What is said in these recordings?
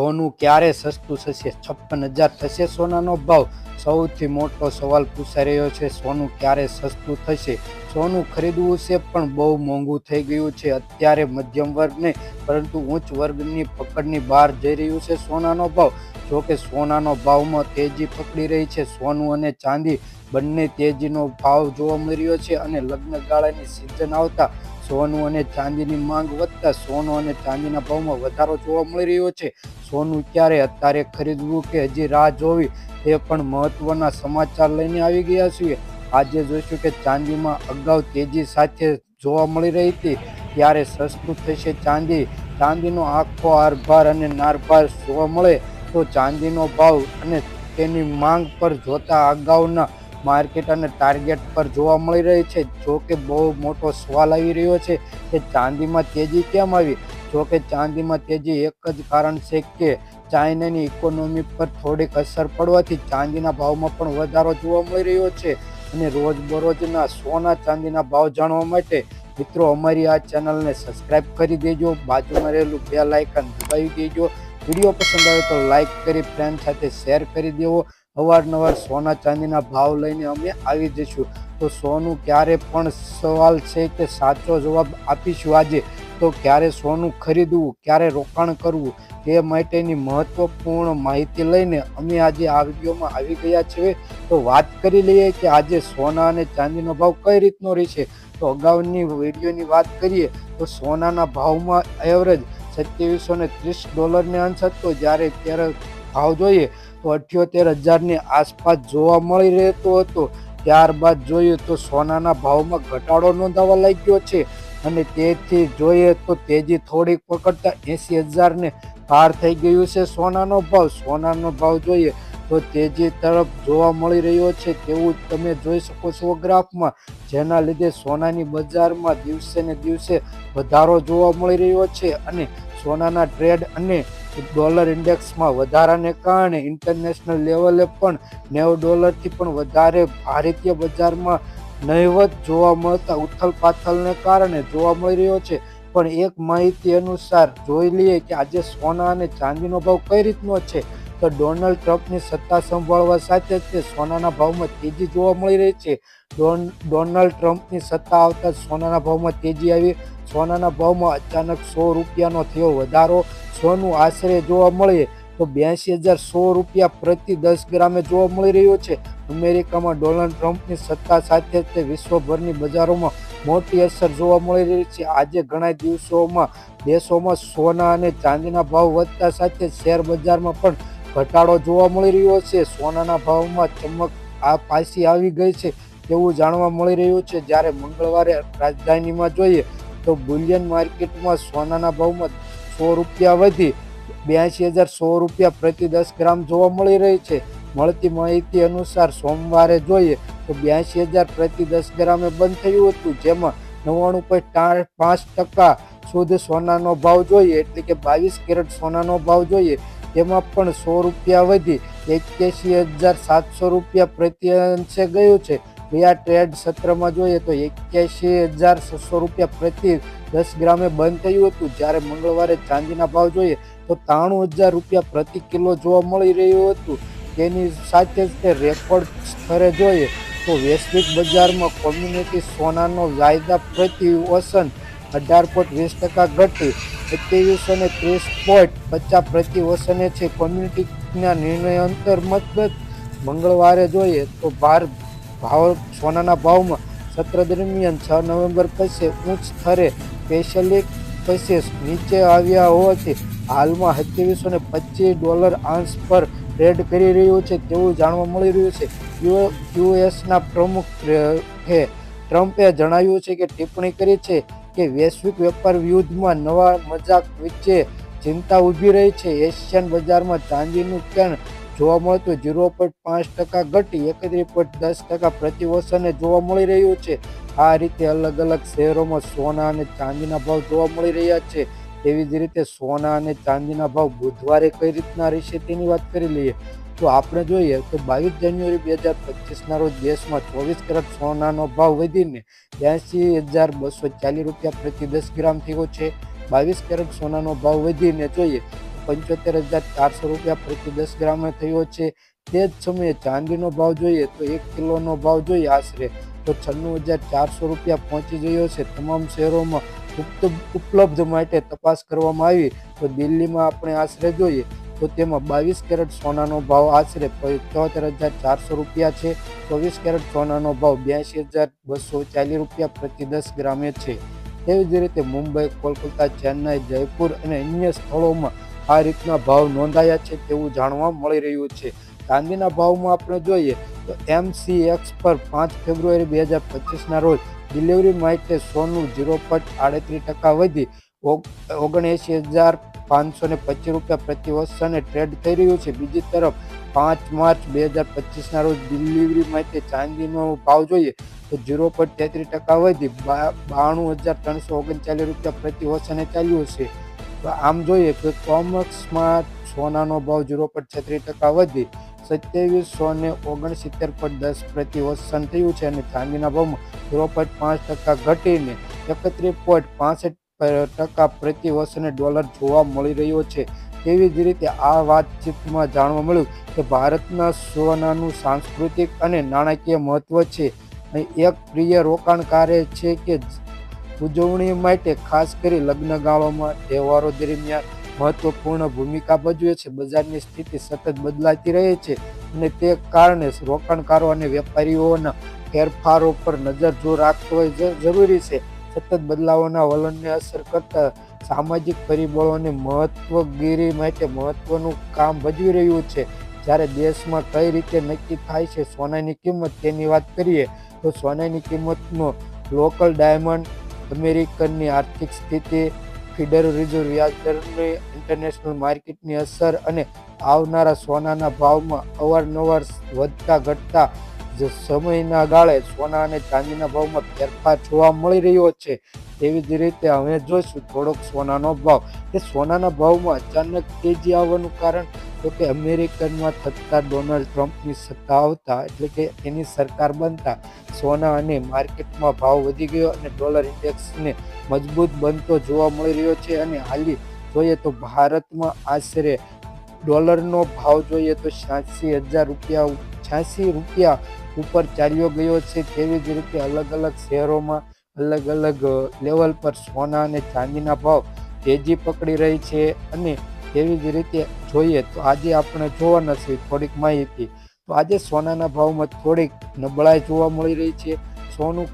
સોનું ક્યારે સસ્તું થશે? 56,000 થશે સોનાનો ભાવ? સૌથી મોટો સવાલ પૂછાઈ રહ્યો છે. સોનું ક્યારે સસ્તું થશે? સોનું ખરીદવું છે પણ બહુ મોંઘું થઈ ગયું છે. અત્યારે મધ્યમ વર્ગ નહીં પરંતુ ઉચ્ચ વર્ગની પકડની બહાર જઈ રહ્યું છે સોનાનો ભાવ. જોકે સોનાનો ભાવમાં તેજી પકડી રહી છે. સોનું અને ચાંદી બંને તેજીનો ભાવ જોવા મળી રહ્યો છે અને લગ્ન ગાળાની સિઝન આવતા સોનું અને ચાંદીની માંગ વધતા સોનું અને ચાંદીના ભાવમાં વધારો જોવા મળી રહ્યો છે. સોનું ક્યારે અત્યારે ખરીદવું કે હજી રાહ જોવી, તે પણ મહત્વના સમાચાર લઈને આવી ગયા છીએ. આજે જોઈશું કે ચાંદીમાં અગાઉ તેજી સાથે જોવા મળી રહી હતી, ત્યારે સસ્તું થશે ચાંદી. ચાંદીનો આખો આરભાર અને નારભાર જોવા મળે તો ચાંદીનો ભાવ અને તેની માંગ પર જોતા અગાઉના માર્કેટ અને ટાર્ગેટ પર જોવા મળી રહી છે. જો કે બહુ મોટો સવાલ આવી રહ્યો છે કે ચાંદીમાં તેજી કેમ આવી? જો કે ચાંદીમાં તેજી એક જ કારણ છે કે ચાઇનાની ઇકોનોમી પર થોડીક અસર પડવાથી ચાંદીના ભાવમાં પણ વધારો જોવા મળી રહ્યો છે. અને રોજબરોજના સોના ચાંદીના ભાવ જાણવા માટે મિત્રો અમારી આ ચેનલને સબસ્ક્રાઇબ કરી દેજો, બાજુમાં રહેલું બેલ આઇકન દબાવી દેજો. વિડીયો પસંદ આવે તો લાઇક કરી ફ્રેન્ડ સાથે શેર કરી દેવો. અવારનવાર સોના ચાંદીના ભાવ લઈને અમે આવી જઈશું. તો સોનું ક્યારે પણ સવાલ છે કે સાચો જવાબ આપીશું આજે. તો ક્યારે સોનું ખરીદવું, ક્યારે રોકાણ કરવું, તે માટેની મહત્વપૂર્ણ માહિતી લઈને અમે આજે આ વિડીયોમાં આવી ગયા છીએ. તો વાત કરી લઈએ કે આજે સોના અને ચાંદીનો ભાવ કઈ રીતનો રહેશે. તો અગાઉની વિડીયોની વાત કરીએ તો સોનાના ભાવમાં એવરેજ $2730 અંશ હતો, જ્યારે ત્યારે ભાવ જોઈએ તો 78,000ની આસપાસ જોવા મળી રહેતો હતો. ત્યારબાદ જોઈએ તો સોનાના ભાવમાં ઘટાડો નોંધાવા લાગ્યો છે અને તેથી જોઈએ તો તેજી થોડીક પકડતા 80,000ને પાર થઈ ગયું છે સોનાનો ભાવ. સોનાનો ભાવ જોઈએ તો તેજી તરફ જોવા મળી રહ્યો છે તેવું તમે જોઈ શકો છો ગ્રાફમાં, જેના લીધે સોનાની બજારમાં દિવસે ને દિવસે વધારો જોવા મળી રહ્યો છે. અને સોનાના ટ્રેડ અને ડોલર ઇન્ડેક્સમાં વધારાને કારણે ઇન્ટરનેશનલ લેવલે પણ $90થી પણ વધારે ભારતીય બજારમાં નહિવત જોવા મળતા ઉથલપાથલને કારણે જોવા મળી રહ્યો છે. પણ એક માહિતી અનુસાર જોઈ લઈએ કે આજે સોના અને ચાંદીનો ભાવ કઈ રીતનો છે. તો ડોનાલ્ડ ટ્રમ્પની સત્તા સંભાળવા સાથે જ સોનાના ભાવમાં તેજી જોવા મળી રહી છે. ડોનાલ્ડ ટ્રમ્પની સત્તા આવતા સોનાના ભાવમાં તેજી આવી. સોનાના ભાવમાં અચાનક ₹100નો થયો વધારો. સોનું આશરે જોવા મળે તો $82,100 પ્રતિ 10 ગ્રામે જોવા મળી રહ્યું છે. અમેરિકામાં ડોનાલ્ડ ટ્રમ્પની સત્તા સાથે તે વિશ્વભરની બજારોમાં મોટી અસર જોવા મળી રહી છે. આજે ઘણા દેશોમાં સોના અને ચાંદીના ભાવ વધતા સાથે શેર બજારમાં પણ ઘટાડો જોવા મળી રહ્યો છે. સોનાના ભાવમાં ચમક પાછી આવી ગઈ છે તેવું જાણવા મળી રહ્યું છે. જ્યારે મંગળવારે રાજધાનીમાં જોઈએ તો બુલિયન માર્કેટમાં સોનાના ભાવમાં ₹100 વધી $82,100 પ્રતિ 10 ગ્રામ જોવા મળી રહી છે. મળતી માહિતી અનુસાર સોમવારે જોઈએ તો 82,000 પ્રતિ 10 ગ્રામે બંધ થયું હતું, જેમાં 99.5% શુદ્ધ સોનાનો ભાવ જોઈએ એટલે કે 22 કેરેટ સોનાનો ભાવ જોઈએ તેમાં પણ ₹100 વધી $81,700 પ્રતિ અંશે ગયું છે. ગયા ટ્રેડ સત્રમાં જોઈએ તો $81,600 પ્રતિ 10 ગ્રામે બંધ થયું હતું. જ્યારે મંગળવારે ચાંદીના ભાવ જોઈએ તો ₹93,000 પ્રતિ કિલો જોવા મળી રહ્યું હતું. તેની સાથે જ તે રેકોર્ડ સ્તરે જોઈએ તો વૈશ્વિક બજારમાં કોમ્યુનિટી સોનાનો વાયદા પ્રતિ ઓશન 18.20% ઘટી 2730.50 પ્રતિ ઓશને છે. કોમ્યુનિટીના નિર્ણય અંતર્ગત મંગળવારે જોઈએ તો સોનાના ભાવમાં સત્ર દરમિયાન 6 નવેમ્બર પછી ઉચ્ચ સ્તરે સ્પેશિયલી પછી નીચે આવ્યા હોવાથી હાલમાં $2725 અંશ પર ટ્રેડ કરી રહ્યું છે તેવું જાણવા મળી રહ્યું છે. યુએસના પ્રમુખ ટ્રમ્પે જણાવ્યું છે કે ટિપ્પણી કરી છે કે વૈશ્વિક વેપાર યુદ્ધમાં નવા મજાક વચ્ચે ચિંતા ઊભી રહી છે. એશિયન બજારમાં ચાંદીનું કેન જોવા મળતું 0.5% ઘટી 31.10% પ્રતિ ઓશને જોવા મળી રહ્યું છે. આ રીતે અલગ અલગ શહેરોમાં સોના અને ચાંદીના ભાવ જોવા મળી રહ્યા છે. તેવી જ રીતે સોના અને ચાંદીના ભાવ બુધવારે કઈ રીતના રહેશે તેની વાત કરી લઈએ તો આપણે જોઈએ તો 22 જાન્યુઆરી 2025ના રોજ દેશમાં 24 કેરેટ સોનાનો ભાવ વધીને $82,240 પ્રતિ 10 ગ્રામ થયો છે. 22 કેરેટ સોનાનો ભાવ વધીને જોઈએ ₹75,400 પ્રતિ 10 ગ્રામે થયો છે. તે જ સમયે ચાંદીનો ભાવ જોઈએ તો 1 કિલોનો ભાવ જોઈએ આશરે તો ₹96,400 પહોંચી ગયો છે. તમામ શહેરોમાં ઉપલબ્ધ માટે તપાસ કરવામાં આવી તો દિલ્હીમાં આપણે આશરે જોઈએ તો તેમાં 22 કેરેટ સોનાનો ભાવ આશરે ₹75,400 છે. 24 કેરેટ સોનાનો ભાવ ₹82,240 પ્રતિ 10 ગ્રામે છે. તેવી જ રીતે મુંબઈ, કોલકાતા, ચેન્નાઈ, જયપુર અને અન્ય સ્થળોમાં આ રીતના ભાવ નોંધાયા છે તેવું જાણવા મળી રહ્યું છે. ચાંદીના ભાવમાં આપણે જોઈએ તો MCX પર 5 ફેબ્રુઆરી 2025ના રોજ ડિલિવરી માટે સોનું 0.38% વધી ₹79,525 પ્રતિ ઓન્સને ટ્રેડ થઈ રહ્યું છે. બીજી તરફ 5 માર્ચ 2025ના રોજ ડિલિવરી માટે ચાંદીનો ભાવ જોઈએ તો 0.33% વધી ₹92,339 પ્રતિ ઓન્સને ચાલ્યું છે. તો આમ જોઈએ તો કોમેક્સમાં સોનાનો ભાવ 0.36% વધી ₹2769.10 પ્રતિ ઓન્સ થયું છે અને ચાંદીના ભાવમાં 0.5% ઘટીને 31.65% પ્રતિ ઓન્સને ડોલર જોવા મળી રહ્યો છે. તેવી જ રીતે આ વાતચીતમાં જાણવા મળ્યું કે ભારતના સોનાનું સાંસ્કૃતિક અને નાણાકીય મહત્વ છે. એક પ્રિય રોકાણકારે છે કે ઉજવણી માટે ખાસ કરી લગ્નગાળામાં તહેવારો દરમિયાન મહત્વપૂર્ણ ભૂમિકા ભજવે છે. બજારની સ્થિતિ સતત બદલાતી રહે છે અને તે કારણે રોકાણકારો અને વેપારીઓના ફેરફારો પર નજર રાખવો જરૂરી છે. સતત બદલાવના વલણને અસર કરતા સામાજિક પરિબળોની મહત્વગીરી માટે મહત્વનું કામ ભજવી રહ્યું છે. જ્યારે દેશમાં કઈ રીતે નક્કી થાય છે સોનાની કિંમત તેની વાત કરીએ તો સોનાની કિંમતનો લોકલ ડાયમંડ, અમેરિકનની આર્થિક સ્થિતિ, ફેડરલ રિઝર્વ વ્યાજદરની, ઇન્ટરનેશનલ માર્કેટની અસર અને આવનારા સોનાના ભાવમાં અવારનવાર વધતા ઘટતા સમયના ગાળે સોના અને ચાંદીના ભાવમાં ફેરફાર જોવા મળી રહ્યો છે. તેવી જ રીતે હવે જોઈશું થોડોક સોનાનો ભાવ. કે સોનાના ભાવમાં અચાનક તેજી આવવાનું કારણ તો કે અમેરિકનમાં થતા ડોનાલ્ડ ટ્રમ્પની સત્તા આવતા એટલે કે એની સરકાર બનતા સોના અને માર્કેટમાં ભાવ વધી ગયો અને ડોલર ઇન્ડેક્સને મજબૂત બનતો જોવા મળી રહ્યો છે. અને હાલી જોઈએ તો ભારતમાં આશરે ડોલરનો ભાવ જોઈએ તો ₹86,000 ઉપર ચાલ્યો ગયો છે. તેવી જ રીતે અલગ અલગ શહેરોમાં અલગ અલગ લેવલ પર સોના અને ચાંદીના ભાવ તેજી પકડી રહી છે. અને તેવી જ રીતે જોઈએ તો આજે આપણે જોવાના છે થોડીક માહિતી. તો આજે સોનાના ભાવમાં થોડીક નબળાઈ જોવા મળી રહી છે. સોનું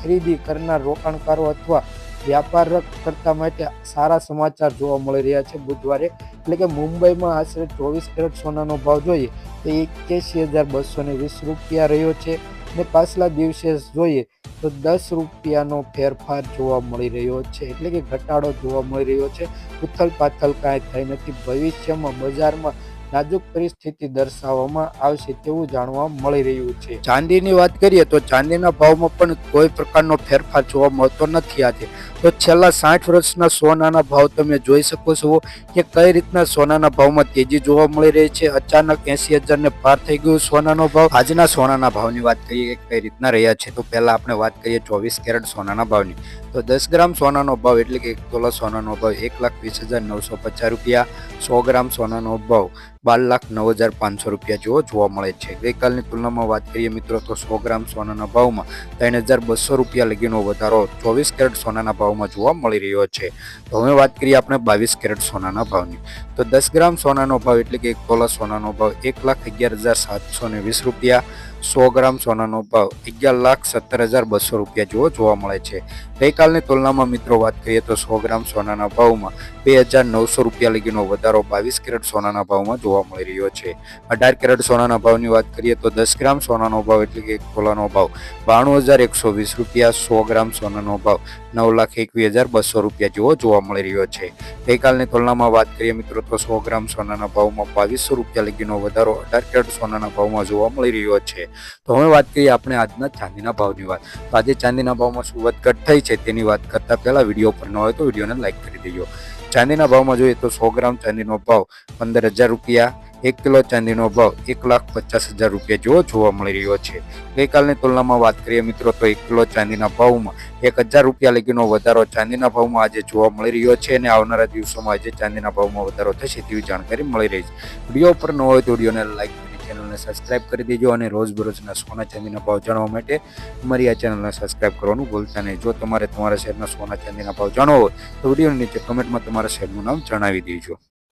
ખરીદી કરનાર રોકાણકારો અથવા વ્યાપાર કરતા માટે સારા સમાચાર જોવા મળી રહ્યા છે. બુધવારે એટલે કે મુંબઈમાં આશરે 24 કેરેટ સોનાનો ભાવ જોઈએ તો ₹81,220 રહ્યો છે અને પાછલા દિવસે જોઈએ તો ₹10નો ફેરફાર જોવા મળી રહ્યો છે. એટલે કે ઘટાડો જોવા મળી રહ્યો છે. ઉથલ પાથલ કાંઈ થઈ નથી. ભવિષ્યમાં બજારમાં નાજુક પરિસ્થિતિ દર્શાવવામાં આવશે તેવું જાણવા મળી રહ્યું છે. ચાંદીની વાત કરીએ તો ચાંદીના ભાવમાં પણ કોઈ પ્રકારનો ફેરફાર જોવા મળતો નથી આજે. તો છેલ્લા 60 વર્ષના સોનાના ભાવ તમે જોઈ શકો છો કે કઈ રીતના સોનાના ભાવમાં તેજી જોવા મળી રહી છે. અચાનક 80,000 ને પાર થઈ ગયું સોનાનો ભાવ. આજના સોનાના ભાવની વાત કરીએ કઈ રીતના રહ્યા છે તો પહેલા આપણે વાત કરીએ 24 કેરેટ સોનાના ભાવની. તો 10 ગ્રામ સોનાનો ભાવ એટલે કે 1 તોલા સોનાનો ભાવ ₹1,20,950. 100 ગ્રામ સોનાનો ભાવ ₹12,09,500 જેવો જોવા મળે છે. ગઈકાલની તુલનામાં વાત કરીએ મિત્રો તો 100 ગ્રામ સોનાના ભાવમાં ₹3,200 લગીનો વધારો 24 કેરેટ સોનાના ભાવમાં જોવા મળી રહ્યો છે. તો હવે વાત કરીએ આપણે 22 કેરેટ સોનાના ભાવની. તો 10 ગ્રામ સોનાનો ભાવ એટલે કે 1 તોલા સોનાનો ભાવ ₹1,11,720. 100 ગ્રામ સોનાનો ભાવ ₹11,17,200 જેવો જોવા મળે છે. ગઈકાલની તુલનામાં મિત્રો વાત કરીએ તો 100 ગ્રામ સોનાના ભાવમાં ₹2,900 લગીનો વધારો 22 કેરેટ સોનાના ભાવમાં જોવા મળી રહ્યો છે. 18 કેરેટ સોનાના ભાવની વાત કરીએ તો 10 ગ્રામ સોનાનો ભાવ એટલે કે 1 તોલાનો ભાવ ₹92,120. 100 ગ્રામ સોનાનો ભાવ ₹9,21,200 જેવો જોવા મળી રહ્યો છે. ગઈકાલની તુલનામાં વાત કરીએ મિત્રો તો 100 ગ્રામ સોનાના ભાવમાં ₹2,200 લગીનો વધારો 18 કેરેટ સોનાના ભાવમાં જોવા મળી રહ્યો છે. તો હવે વાત કરીએ આપણે આજના ચાંદીના ભાવની વાત. તો આજે ચાંદીના ભાવમાં શું વધઘટ થઈ છે તેની વાત કરતા પહેલા વિડીયો પર ન હોય તો વિડીયોને લાઈક કરી દેજો. ચાંદીના ભાવમાં જોઈએ તો 100 ગ્રામ ચાંદીનો ભાવ ₹15,000. 1 કિલો ચાંદીનો ભાવ 1,50,000 રૂપિયા જેવો જોવા મળી રહ્યો છે. ગઈકાલની તુલનામાં વાત કરીએ મિત્રો તો 1 કિલો ચાંદીના ભાવમાં 1,000 રૂપિયા લગીનો વધારો ચાંદીના ભાવમાં આજે જોવા મળી રહ્યો છે અને આવનારા દિવસોમાં આજે ચાંદીના ભાવમાં વધારો થશે તેવી જાણકારી મળી રહી છે. વિડીયો પર ન હોય તો વિડીયોને લાઈક કરી ચેનલને સબસ્ક્રાઇબ કરી દેજો અને રોજબરોજના સોના ચાંદીના ભાવ જાણવા માટે અમારી આ ચેનલને સબસ્ક્રાઇબ કરવાનું ભૂલતા નહીં. જો તમારે તમારા શહેરના સોના ચાંદીના ભાવ જાણવો હોય તો વિડીયોની નીચે કમેન્ટમાં તમારા શહેરનું નામ જણાવી દેજો.